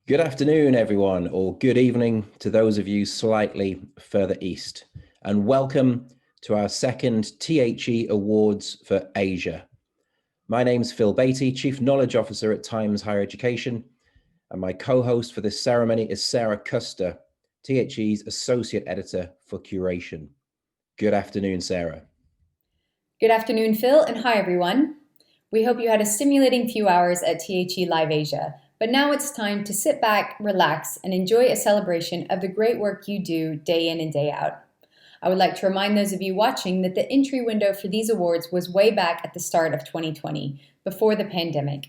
Good afternoon, everyone, or good evening to those of you slightly further east, and welcome to our second THE Awards for Asia. My name's Phil Beatty, Chief Knowledge Officer at Times Higher Education, and my co-host for this ceremony is Sarah Custer, THE's Associate Editor for Curation. Good afternoon, Sarah. Good afternoon, Phil, and hi, everyone. We hope you had a stimulating few hours at THE Live Asia, but now it's time to sit back, relax, and enjoy a celebration of the great work you do day in and day out. I would like to remind those of you watching that the entry window for these awards was way back at the start of 2020, before the pandemic.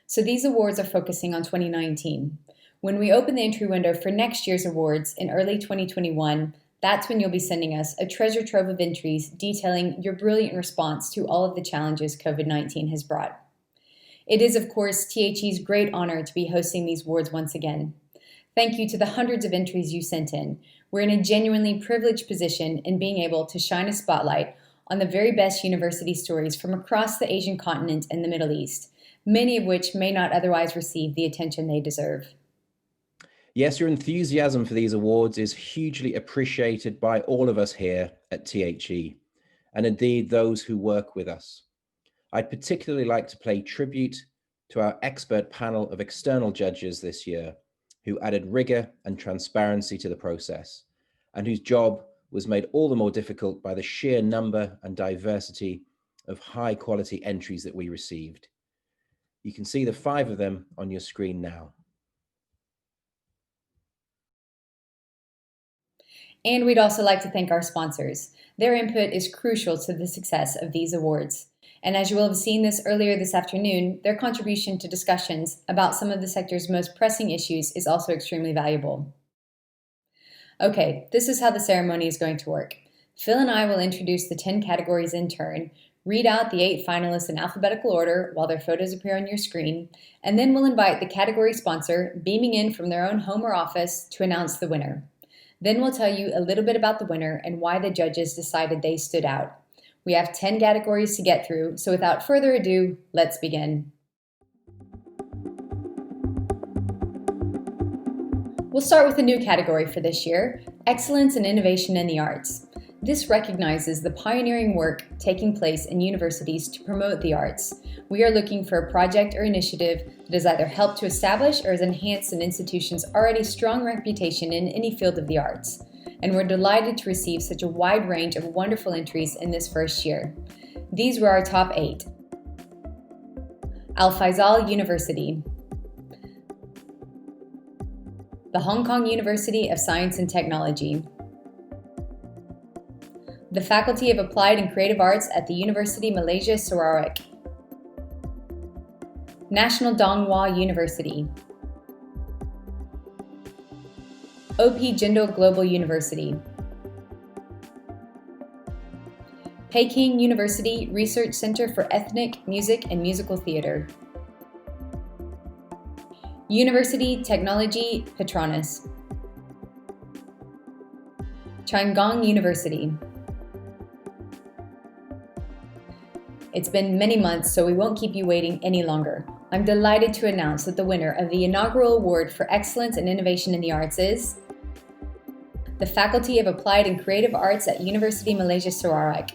So these awards are focusing on 2019. When we open the entry window for next year's awards in early 2021, that's when you'll be sending us a treasure trove of entries detailing your brilliant response to all of the challenges COVID-19 has brought. It is, of course, THE's great honor to be hosting these awards once again. Thank you to the hundreds of entries you sent in. We're in a genuinely privileged position in being able to shine a spotlight on the very best university stories from across the Asian continent and the Middle East, many of which may not otherwise receive the attention they deserve. Yes, your enthusiasm for these awards is hugely appreciated by all of us here at THE, and indeed those who work with us. I'd particularly like to pay tribute to our expert panel of external judges this year, who added rigor and transparency to the process, and whose job was made all the more difficult by the sheer number and diversity of high-quality entries that we received. You can see the 5 of them on your screen now. And we'd also like to thank our sponsors. Their input is crucial to the success of these awards. And as you will have seen this earlier this afternoon, their contribution to discussions about some of the sector's most pressing issues is also extremely valuable. Okay, this is how the ceremony is going to work. Phil and I will introduce the 10 categories in turn, read out the 8 finalists in alphabetical order while their photos appear on your screen, and then we'll invite the category sponsor, beaming in from their own home or office, to announce the winner. Then we'll tell you a little bit about the winner and why the judges decided they stood out. We have 10 categories to get through, so without further ado, let's begin. We'll start with a new category for this year, Excellence and Innovation in the Arts. This recognizes the pioneering work taking place in universities to promote the arts. We are looking for a project or initiative that has either helped to establish or has enhanced an institution's already strong reputation in any field of the arts. And we're delighted to receive such a wide range of wonderful entries in this first year. These were our top 8. Al Faisal University, the Hong Kong University of Science and Technology, the Faculty of Applied and Creative Arts at the University Malaysia Sarawak, National Dong Hwa University, OP Jindal Global University, Peking University Research Center for Ethnic, Music and Musical Theater, University Technology Petronas, Chiang University. It's been many months, so we won't keep you waiting any longer. I'm delighted to announce that the winner of the inaugural award for Excellence and Innovation in the Arts is the Faculty of Applied and Creative Arts at University Malaysia Sarawak.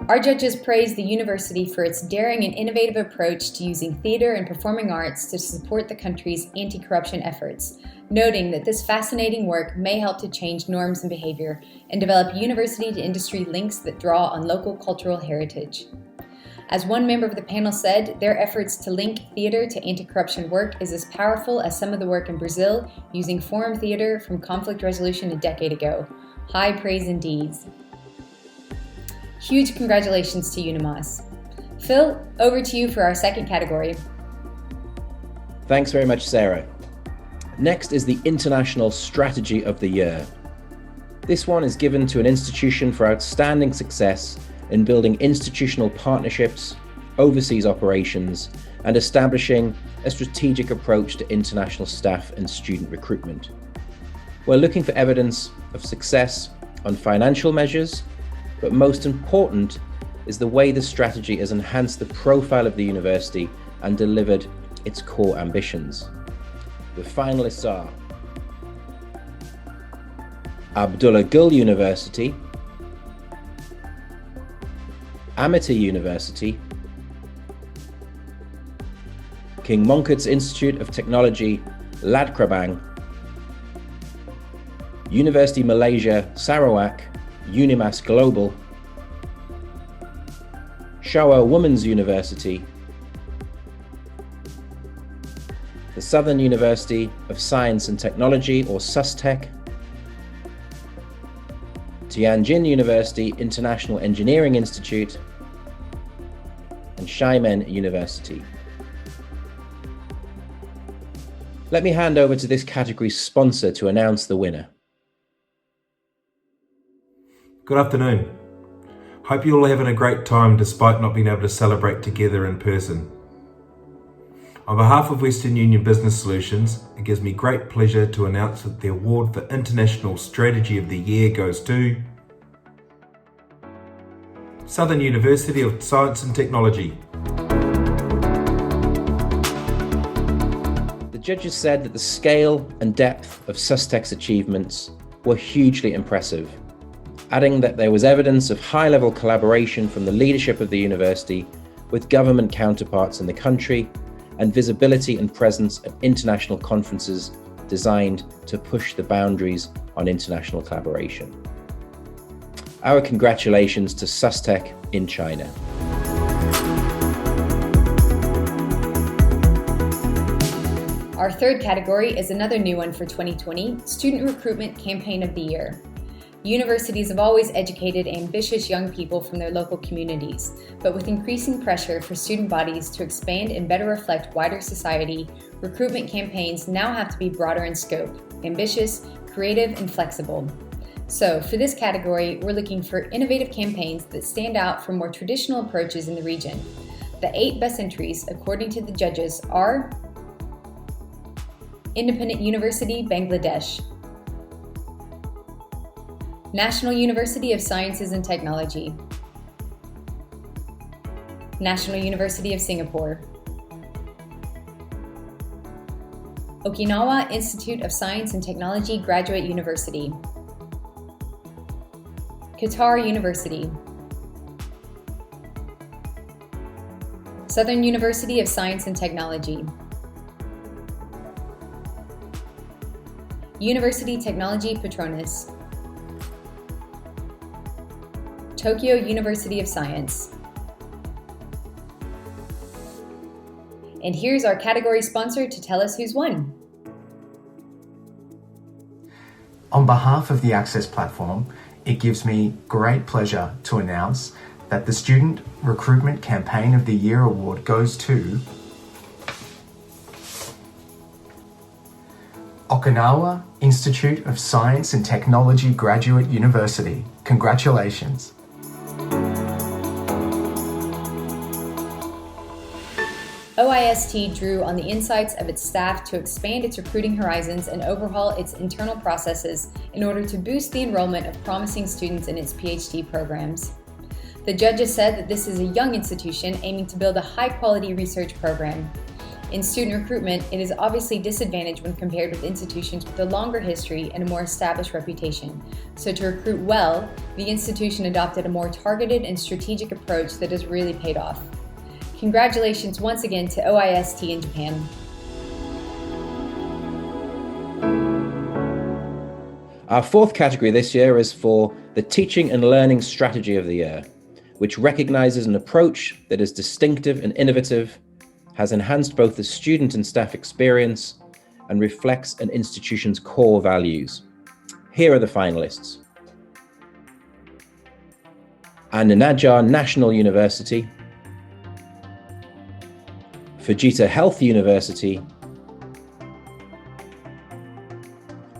Our judges praised the university for its daring and innovative approach to using theater and performing arts to support the country's anti-corruption efforts, noting that this fascinating work may help to change norms and behavior and develop university-to-industry links that draw on local cultural heritage. As one member of the panel said, their efforts to link theater to anti-corruption work is as powerful as some of the work in Brazil using forum theater from conflict resolution a decade ago. High praise indeed. Huge congratulations to UNIMAS. Phil, over to you for our second category. Thanks very much, Sarah. Next is the International Strategy of the Year. This one is given to an institution for outstanding success in building institutional partnerships, overseas operations, and establishing a strategic approach to international staff and student recruitment. We're looking for evidence of success on financial measures, but most important is the way the strategy has enhanced the profile of the university and delivered its core ambitions. The finalists are Abdullah Gül University, Amity University, King Mongkut's Institute of Technology, Lad Krabang, University Malaysia Sarawak, Unimas Global, Showa Women's University, the Southern University of Science and Technology, or SUSTech, Tianjin University International Engineering Institute, and Xiamen University. Let me hand over to this category's sponsor to announce the winner. Good afternoon. Hope you're all having a great time despite not being able to celebrate together in person. On behalf of Western Union Business Solutions, it gives me great pleasure to announce that the award for International Strategy of the Year goes to Southern University of Science and Technology. The judges said that the scale and depth of SUSTech's achievements were hugely impressive, adding that there was evidence of high-level collaboration from the leadership of the university with government counterparts in the country and visibility and presence at international conferences designed to push the boundaries on international collaboration. Our congratulations to SUSTech in China. Our third category is another new one for 2020, Student Recruitment Campaign of the Year. Universities have always educated ambitious young people from their local communities, but with increasing pressure for student bodies to expand and better reflect wider society, recruitment campaigns now have to be broader in scope, ambitious, creative, and flexible. So, for this category, we're looking for innovative campaigns that stand out from more traditional approaches in the region. The 8 best entries, according to the judges, are Independent University, Bangladesh; National University of Sciences and Technology; National University of Singapore; Okinawa Institute of Science and Technology Graduate University; Qatar University; Southern University of Science and Technology; University Technology Petronas; Tokyo University of Science. And here's our category sponsor to tell us who's won. On behalf of the Access platform, it gives me great pleasure to announce that the Student Recruitment Campaign of the Year award goes to Okinawa Institute of Science and Technology Graduate University. Congratulations. OIST drew on the insights of its staff to expand its recruiting horizons and overhaul its internal processes in order to boost the enrollment of promising students in its PhD programs. The judges said that this is a young institution aiming to build a high-quality research program. In student recruitment, it is obviously disadvantaged when compared with institutions with a longer history and a more established reputation. So to recruit well, the institution adopted a more targeted and strategic approach that has really paid off. Congratulations once again to OIST in Japan. Our fourth category this year is for the Teaching and Learning Strategy of the Year, which recognizes an approach that is distinctive and innovative, has enhanced both the student and staff experience, and reflects an institution's core values. Here are the finalists. Annanajar National University, Fujita Health University,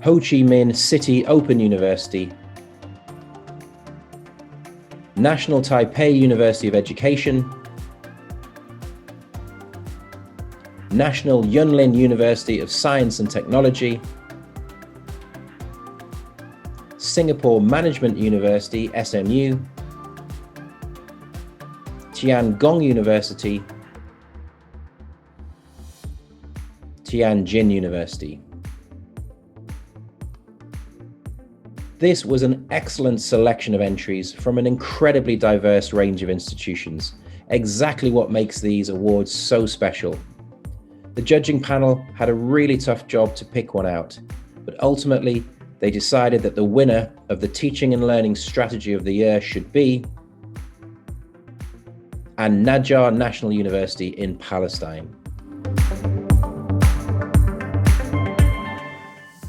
Ho Chi Minh City Open University, National Taipei University of Education, National Yunlin University of Science and Technology, Singapore Management University, SMU, Tiangong University, Tianjin University. This was an excellent selection of entries from an incredibly diverse range of institutions, exactly what makes these awards so special. The judging panel had a really tough job to pick one out, but ultimately they decided that the winner of the Teaching and Learning Strategy of the Year should be An-Najjar National University in Palestine.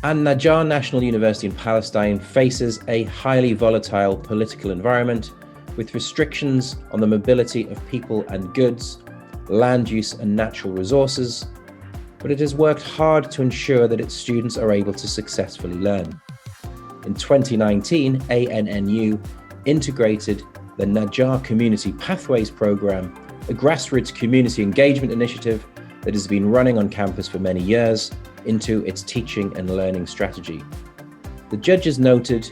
An-Najjar National University in Palestine faces a highly volatile political environment with restrictions on the mobility of people and goods, land use and natural resources, but it has worked hard to ensure that its students are able to successfully learn. In 2019, ANNU integrated the Najjar Community Pathways Program, a grassroots community engagement initiative that has been running on campus for many years, into its teaching and learning strategy. The judges noted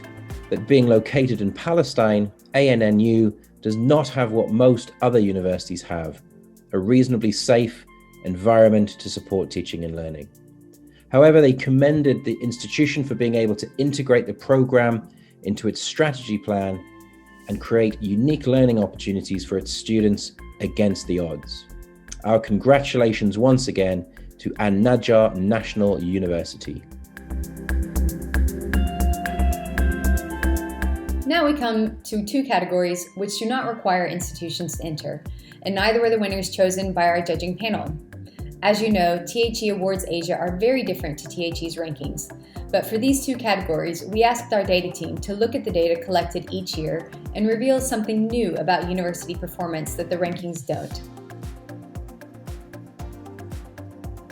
that being located in Palestine, ANNU does not have what most other universities have, a reasonably safe environment to support teaching and learning. However, they commended the institution for being able to integrate the program into its strategy plan and create unique learning opportunities for its students against the odds. Our congratulations once again to An-Najjar National University. Now we come to two categories which do not require institutions to enter, and neither were the winners chosen by our judging panel. As you know, THE Awards Asia are very different to THE's rankings, but for these two categories, we asked our data team to look at the data collected each year and reveal something new about university performance that the rankings don't.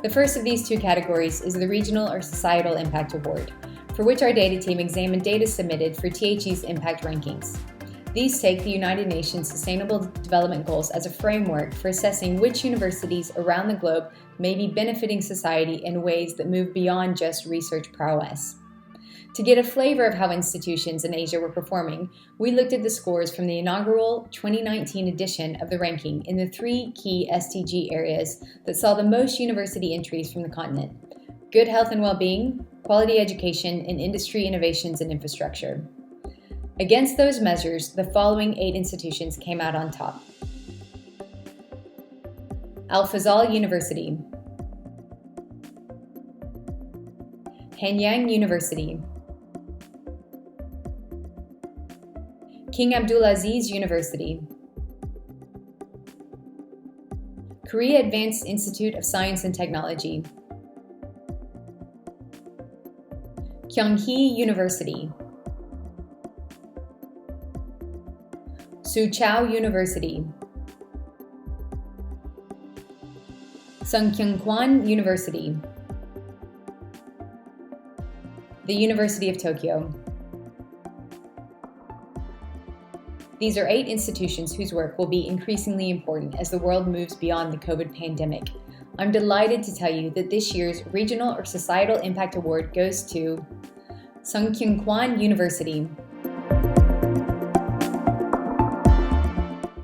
The first of these two categories is the Regional or Societal Impact Award, for which our data team examined data submitted for THE's impact rankings. These take the United Nations Sustainable Development Goals as a framework for assessing which universities around the globe may be benefiting society in ways that move beyond just research prowess. To get a flavor of how institutions in Asia were performing, we looked at the scores from the inaugural 2019 edition of the ranking in the three key SDG areas that saw the most university entries from the continent: good health and well-being, quality education, and industry innovations and infrastructure. Against those measures, the following 8 institutions came out on top. Al-Fazal University, Hanyang University, King Abdulaziz University, Korea Advanced Institute of Science and Technology, Kyunghee University, Soochow University, Sungkyunkwan University, the University of Tokyo. These are 8 institutions whose work will be increasingly important as the world moves beyond the COVID pandemic. I'm delighted to tell you that this year's Regional or Societal Impact Award goes to Sungkyunkwan University.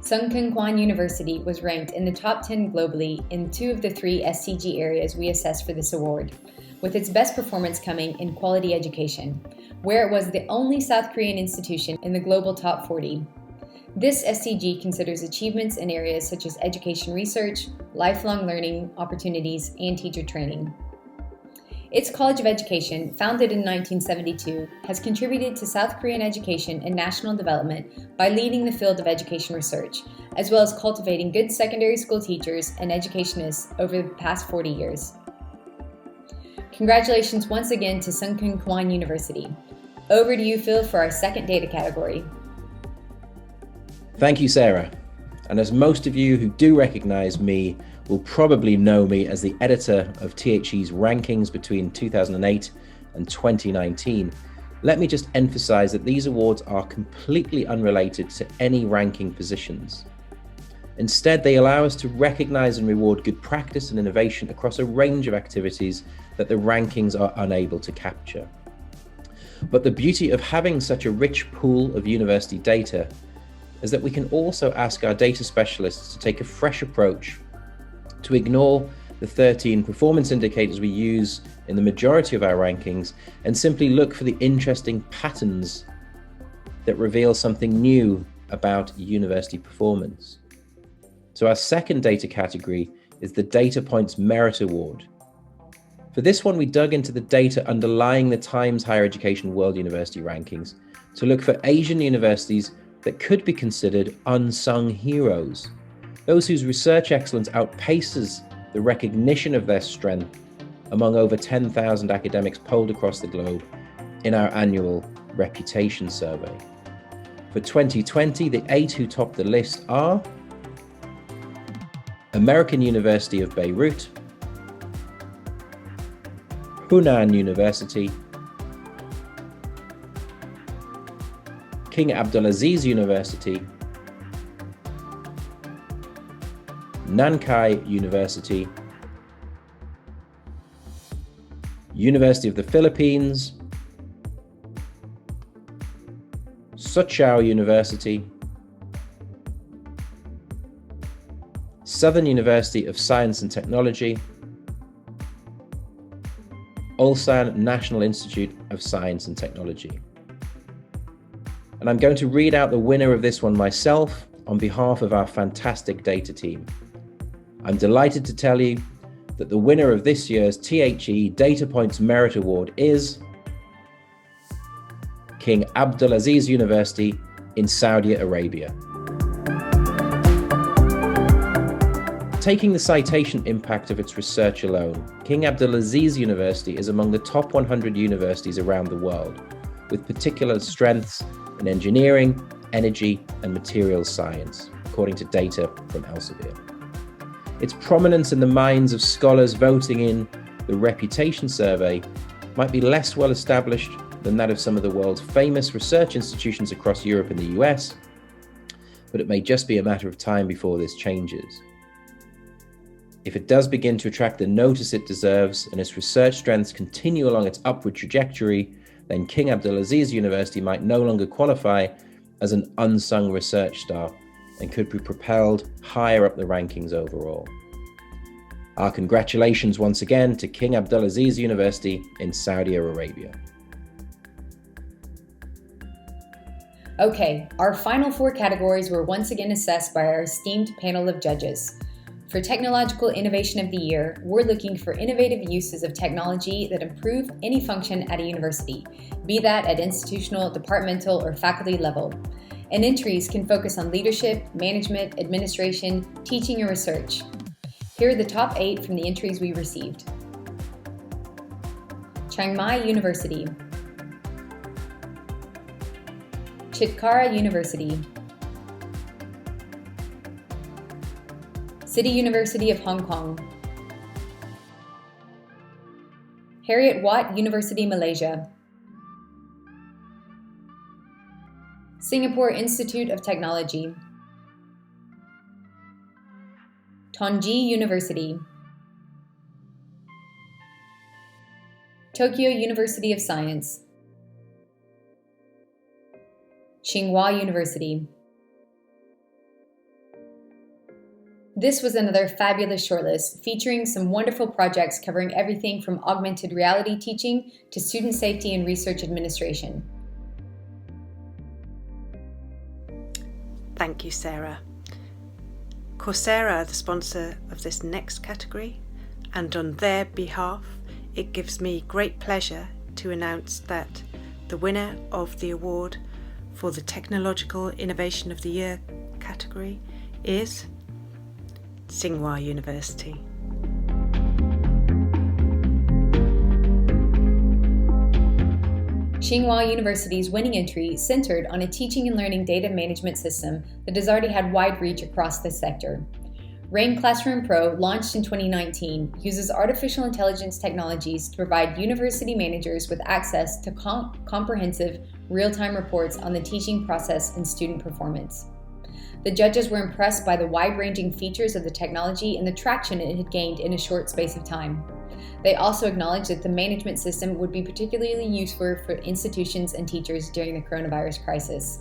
Sungkyunkwan University was ranked in the top 10 globally in 2 of the 3 SDG areas we assessed for this award, with its best performance coming in quality education, where it was the only South Korean institution in the global top 40. This SDG considers achievements in areas such as education research, lifelong learning opportunities, and teacher training. Its College of Education, founded in 1972, has contributed to South Korean education and national development by leading the field of education research, as well as cultivating good secondary school teachers and educationists over the past 40 years. Congratulations once again to Sungkyunkwan University. Over to you, Phil, for our second data category. Thank you, Sarah. And as most of you who do recognize me will probably know me as the editor of THE's rankings between 2008 and 2019, let me just emphasize that these awards are completely unrelated to any ranking positions. Instead, they allow us to recognize and reward good practice and innovation across a range of activities that the rankings are unable to capture. But the beauty of having such a rich pool of university data is that we can also ask our data specialists to take a fresh approach, to ignore the the 13 performance indicators we use in the majority of our rankings and simply look for the interesting patterns that reveal something new about university performance. So our second data category is the Data Points Merit Award. For this one, we dug into the data underlying the Times Higher Education World University Rankings to look for Asian universities that could be considered unsung heroes, those whose research excellence outpaces the recognition of their strength among over 10,000 academics polled across the globe in our annual reputation survey. For 2020, the 8 who topped the list are American University of Beirut, Hunan University, King Abdulaziz University, Nankai University, University of the Philippines, Soochow University, Southern University of Science and Technology, Ulsan National Institute of Science and Technology. And I'm going to read out the winner of this one myself on behalf of our fantastic data team. I'm delighted to tell you that the winner of this year's THE Data Points Merit Award is King Abdulaziz University in Saudi Arabia. Taking the citation impact of its research alone, King Abdulaziz University is among the top 100 universities around the world, with particular strengths in engineering, energy, and materials science, according to data from Elsevier. Its prominence in the minds of scholars voting in the reputation survey might be less well established than that of some of the world's famous research institutions across Europe and the US, but it may just be a matter of time before this changes. If it does begin to attract the notice it deserves and its research strengths continue along its upward trajectory, then King Abdulaziz University might no longer qualify as an unsung research star and could be propelled higher up the rankings overall. Our congratulations once again to King Abdulaziz University in Saudi Arabia. Okay, our final 4 categories were once again assessed by our esteemed panel of judges. For Technological Innovation of the Year, we're looking for innovative uses of technology that improve any function at a university, be that at institutional, departmental, or faculty level. And entries can focus on leadership, management, administration, teaching, and research. Here are the top 8 from the entries we received. Chiang Mai University, Chitkara University, City University of Hong Kong, Harriet Watt University, Malaysia, Singapore Institute of Technology, Tongji University, Tokyo University of Science, Tsinghua University. This was another fabulous shortlist featuring some wonderful projects covering everything from augmented reality teaching to student safety and research administration. Thank you, Sarah. Coursera are the sponsor of this next category, and on their behalf, it gives me great pleasure to announce that the winner of the award for the Technological Innovation of the Year category is Tsinghua University. Tsinghua University's winning entry centered on a teaching and learning data management system that has already had wide reach across the sector. RAIN Classroom Pro, launched in 2019, uses artificial intelligence technologies to provide university managers with access to comprehensive, real-time reports on the teaching process and student performance. The judges were impressed by the wide-ranging features of the technology and the traction it had gained in a short space of time. They also acknowledged that the management system would be particularly useful for institutions and teachers during the coronavirus crisis.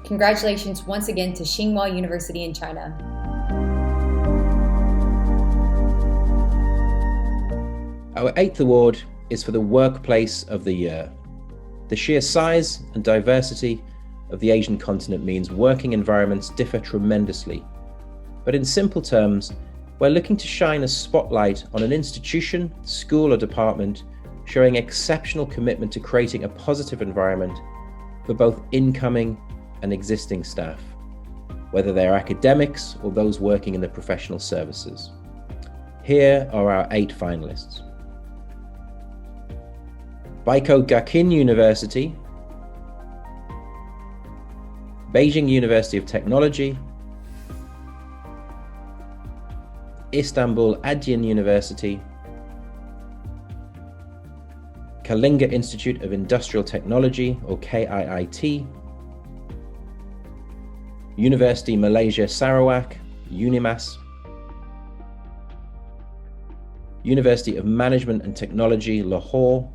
Congratulations once again to Tsinghua University in China. Our 8th award is for the Workplace of the Year. The sheer size and diversity of the Asian continent means working environments differ tremendously. But in simple terms, we're looking to shine a spotlight on an institution, school or department showing exceptional commitment to creating a positive environment for both incoming and existing staff, whether they're academics or those working in the professional services. Here are our 8 finalists. Baiko Gakin University, Beijing University of Technology, Istanbul Adyan University, Kalinga Institute of Industrial Technology or KIIT, University Malaysia Sarawak, UNIMAS, University of Management and Technology Lahore,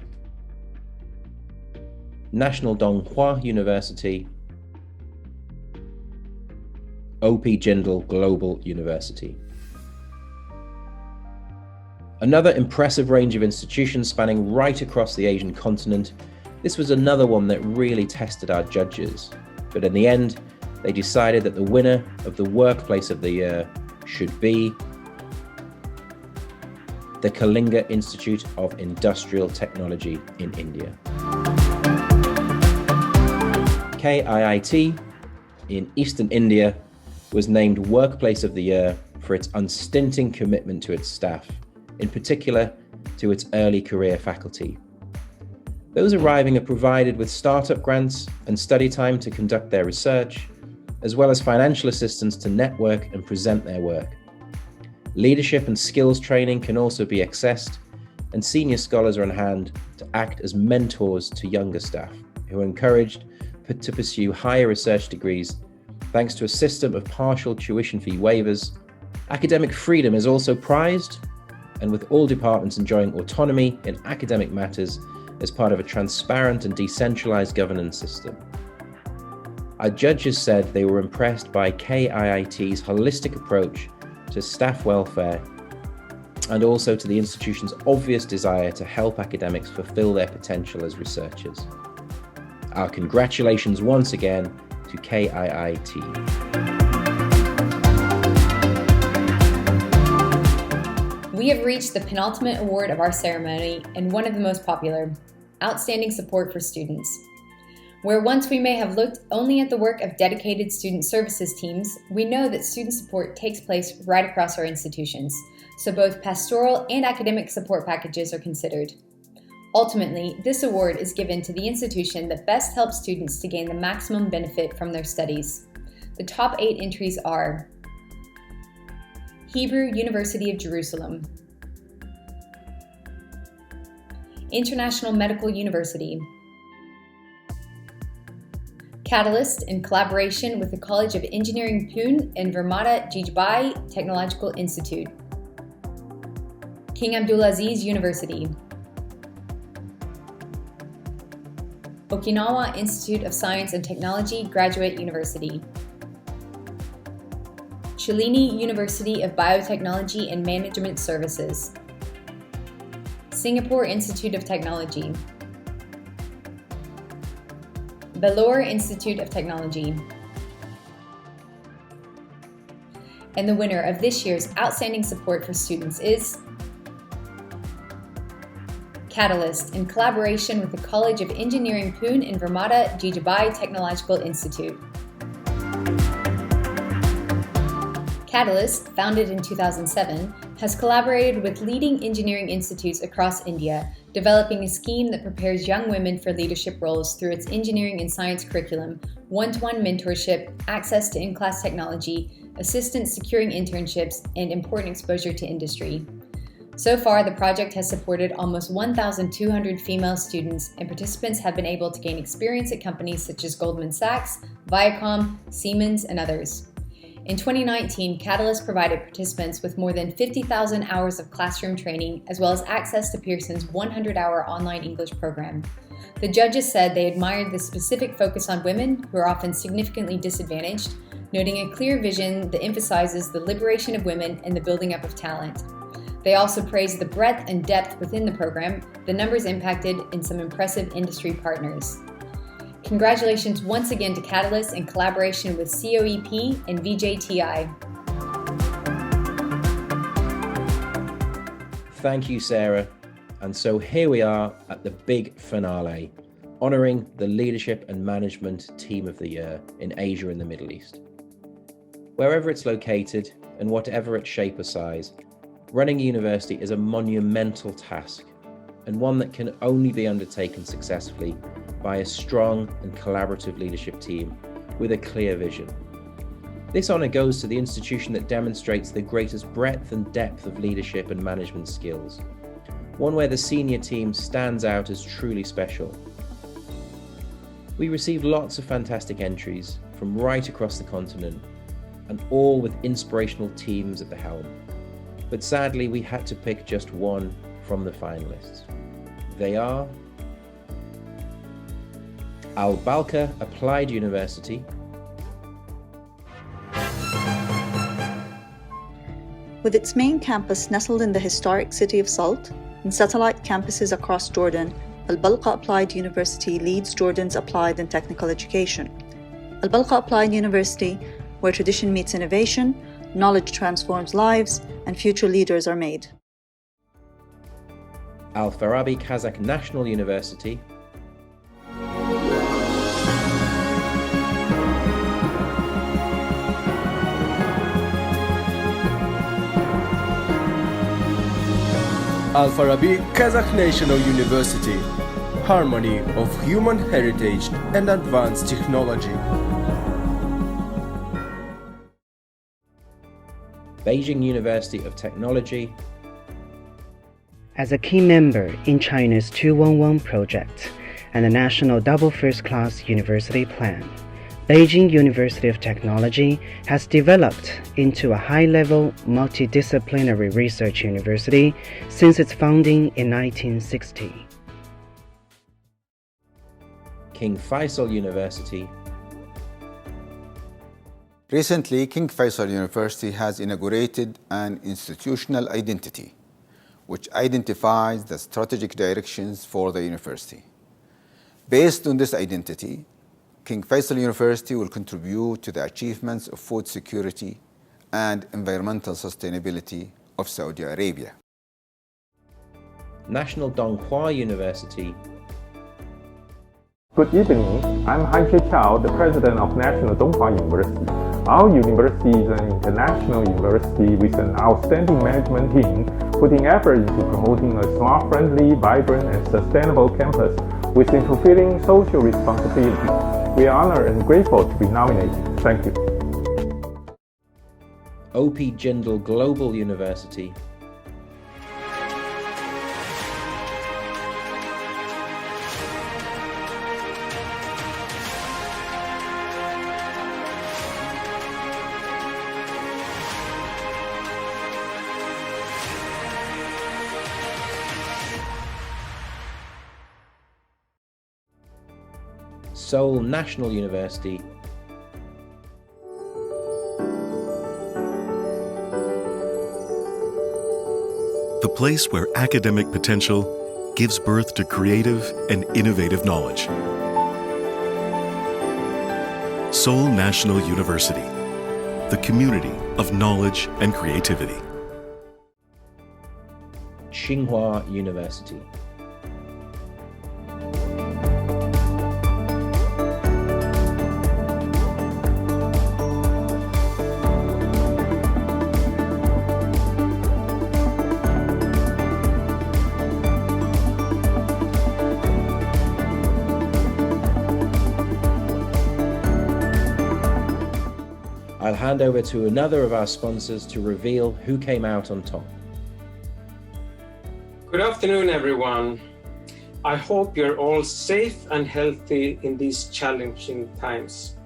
National Donghua University, OP Jindal Global University. Another impressive range of institutions spanning right across the Asian continent. This was another one that really tested our judges, but in the end, they decided that the winner of the Workplace of the Year should be the Kalinga Institute of Industrial Technology in India. KIIT in Eastern India was named Workplace of the Year for its unstinting commitment to its staff, in particular to its early career faculty. Those arriving are provided with startup grants and study time to conduct their research, as well as financial assistance to network and present their work. Leadership and skills training can also be accessed, and senior scholars are on hand to act as mentors to younger staff, who are encouraged to pursue higher research degrees thanks to a system of partial tuition fee waivers. Academic freedom is also prized, and with all departments enjoying autonomy in academic matters as part of a transparent and decentralized governance system. Our judges said they were impressed by KIIT's holistic approach to staff welfare and also to the institution's obvious desire to help academics fulfill their potential as researchers. Our congratulations once again to KIIT. We have reached the penultimate award of our ceremony and one of the most popular, Outstanding Support for Students. Where once we may have looked only at the work of dedicated student services teams, we know that student support takes place right across our institutions, so both pastoral and academic support packages are considered. Ultimately, this award is given to the institution that best helps students to gain the maximum benefit from their studies. The top 8 entries are Hebrew University of Jerusalem, International Medical University, Catalyst in collaboration with the College of Engineering Pune and Vermata Jijabai Technological Institute, King Abdulaziz University, Okinawa Institute of Science and Technology Graduate University, Shalini University of Biotechnology and Management Services, Singapore Institute of Technology, Vellore Institute of Technology. And the winner of this year's Outstanding Support for Students is Catalyst in collaboration with the College of Engineering Pune and Vermata Jijabai Technological Institute. Catalyst, founded in 2007, has collaborated with leading engineering institutes across India, developing a scheme that prepares young women for leadership roles through its engineering and science curriculum, one-to-one mentorship, access to in-class technology, assistance securing internships, and important exposure to industry. So far, the project has supported almost 1,200 female students, and participants have been able to gain experience at companies such as Goldman Sachs, Viacom, Siemens, and others. In 2019, Catalyst provided participants with more than 50,000 hours of classroom training, as well as access to Pearson's 100-hour online English program. The judges said they admired the specific focus on women, who are often significantly disadvantaged, noting a clear vision that emphasizes the liberation of women and the building up of talent. They also praised the breadth and depth within the program, the numbers impacted, and some impressive industry partners. Congratulations once again to Catalyst in collaboration with COEP and VJTI. Thank you, Sarah. And so here we are at the big finale, honouring the Leadership and Management Team of the Year in Asia and the Middle East. Wherever it's located and whatever its shape or size, running a university is a monumental task, and one that can only be undertaken successfully by a strong and collaborative leadership team with a clear vision. This honour goes to the institution that demonstrates the greatest breadth and depth of leadership and management skills, one where the senior team stands out as truly special. We received lots of fantastic entries from right across the continent, and all with inspirational teams at the helm. But sadly, we had to pick just one from the finalists. They are Al-Balqa Applied University, with its main campus nestled in the historic city of Salt and satellite campuses across Jordan, Al-Balqa Applied University leads Jordan's applied and technical education. Al-Balqa Applied University, where tradition meets innovation, knowledge transforms lives, and future leaders are made. Al-Farabi Kazakh National University, Al-Farabi Kazakh National University, Harmony of Human Heritage and Advanced Technology. Beijing University of Technology, as a key member in China's 211 project and the National Double First Class University Plan, Beijing University of Technology has developed into a high-level multidisciplinary research university since its founding in 1960. King Faisal University. Recently, King Faisal University has inaugurated an institutional identity, which identifies the strategic directions for the university. Based on this identity, King Faisal University will contribute to the achievements of food security and environmental sustainability of Saudi Arabia. National Donghua University. Good evening, I'm Hanshi Chao, the president of National Donghua University. Our university is an international university with an outstanding management team putting effort into promoting a smart, friendly, vibrant, and sustainable campus within fulfilling social responsibility. We are honored and grateful to be nominated. Thank you. OP Jindal Global University. Seoul National University. The place where academic potential gives birth to creative and innovative knowledge. Seoul National University, the community of knowledge and creativity. Tsinghua University. I'll hand over to another of our sponsors to reveal who came out on top. Good afternoon, everyone. I hope you're all safe and healthy in these challenging times.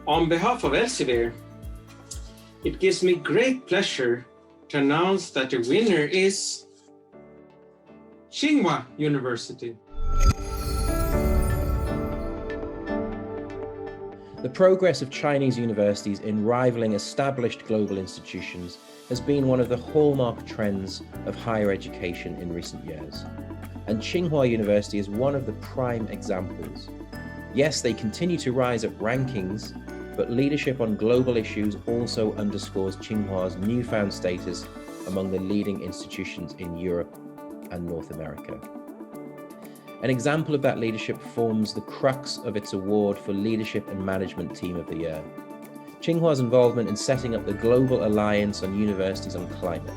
On behalf of Elsevier, it gives me great pleasure to announce that the winner is Tsinghua University. The progress of Chinese universities in rivaling established global institutions has been one of the hallmark trends of higher education in recent years. And Tsinghua University is one of the prime examples. Yes, they continue to rise up rankings, but leadership on global issues also underscores Tsinghua's newfound status among the leading institutions in Europe and North America. An example of that leadership forms the crux of its award for Leadership and Management Team of the Year. Tsinghua's involvement in setting up the Global Alliance on Universities on Climate.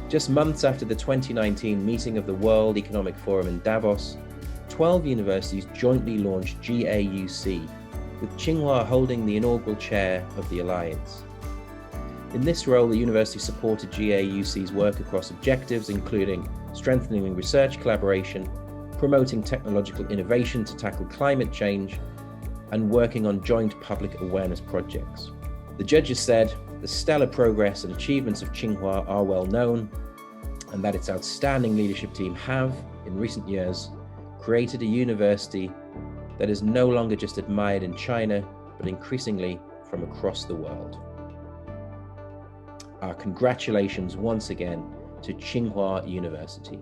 Just months after the 2019 meeting of the World Economic Forum in Davos, 12 universities jointly launched GAUC, with Tsinghua holding the inaugural chair of the Alliance. In this role, the university supported GAUC's work across objectives including strengthening research collaboration, promoting technological innovation to tackle climate change, and working on joint public awareness projects. The judges said the stellar progress and achievements of Tsinghua are well known, and that its outstanding leadership team have, in recent years, created a university that is no longer just admired in China, but increasingly from across the world. Our congratulations once again to Tsinghua University.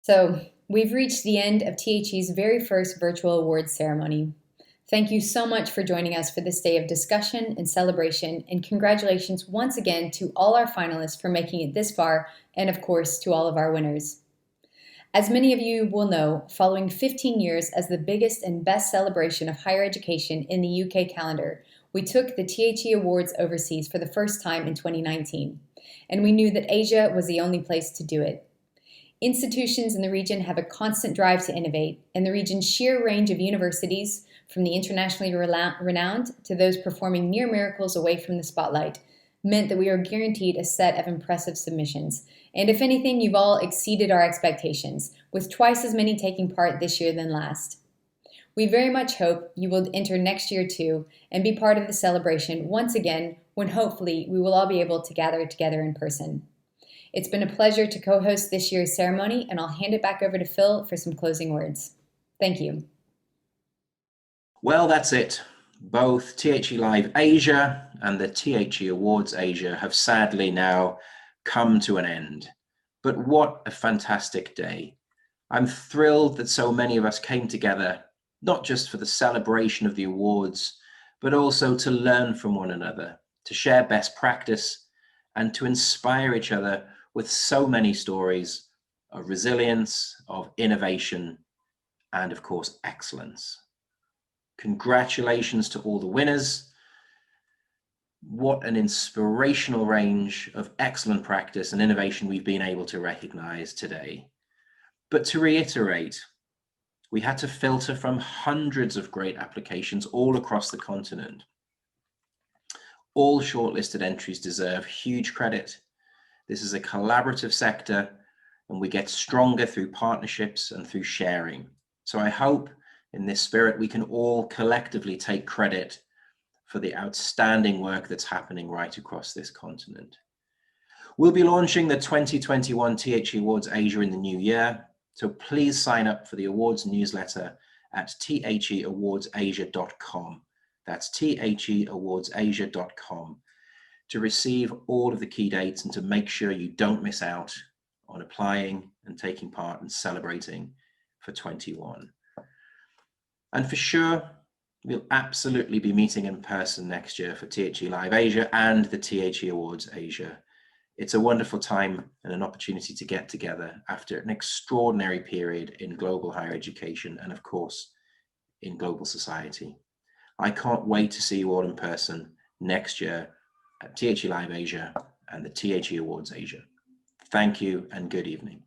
So, we've reached the end of THE's very first virtual awards ceremony. Thank you so much for joining us for this day of discussion and celebration, and congratulations once again to all our finalists for making it this far, and of course to all of our winners. As many of you will know, following 15 years as the biggest and best celebration of higher education in the UK calendar, we took the THE Awards overseas for the first time in 2019, and we knew that Asia was the only place to do it. Institutions in the region have a constant drive to innovate, and the region's sheer range of universities, from the internationally renowned to those performing near miracles away from the spotlight, meant that we were guaranteed a set of impressive submissions. And if anything, you've all exceeded our expectations, with twice as many taking part this year than last. We very much hope you will enter next year too, and be part of the celebration once again, when hopefully we will all be able to gather together in person. It's been a pleasure to co-host this year's ceremony, and I'll hand it back over to Phil for some closing words. Thank you. Well, that's it. Both THE Live Asia and the THE Awards Asia have sadly now come to an end. But what a fantastic day. I'm thrilled that so many of us came together, not just for the celebration of the awards, but also to learn from one another, to share best practice, and to inspire each other with so many stories of resilience, of innovation, and of course, excellence. Congratulations to all the winners. What an inspirational range of excellent practice and innovation we've been able to recognize today. But to reiterate, we had to filter from hundreds of great applications all across the continent. All shortlisted entries deserve huge credit. This is a collaborative sector, and we get stronger through partnerships and through sharing. So I hope in this spirit, we can all collectively take credit for the outstanding work that's happening right across this continent. We'll be launching the 2021 THE Awards Asia in the new year, so please sign up for the awards newsletter at theawardsasia.com. That's theawardsasia.com to receive all of the key dates and to make sure you don't miss out on applying and taking part and celebrating for 21. And for sure, we'll absolutely be meeting in person next year for THE Live Asia and the THE Awards Asia. It's a wonderful time and an opportunity to get together after an extraordinary period in global higher education and, of course, in global society. I can't wait to see you all in person next year at THE Live Asia and the THE Awards Asia. Thank you and good evening.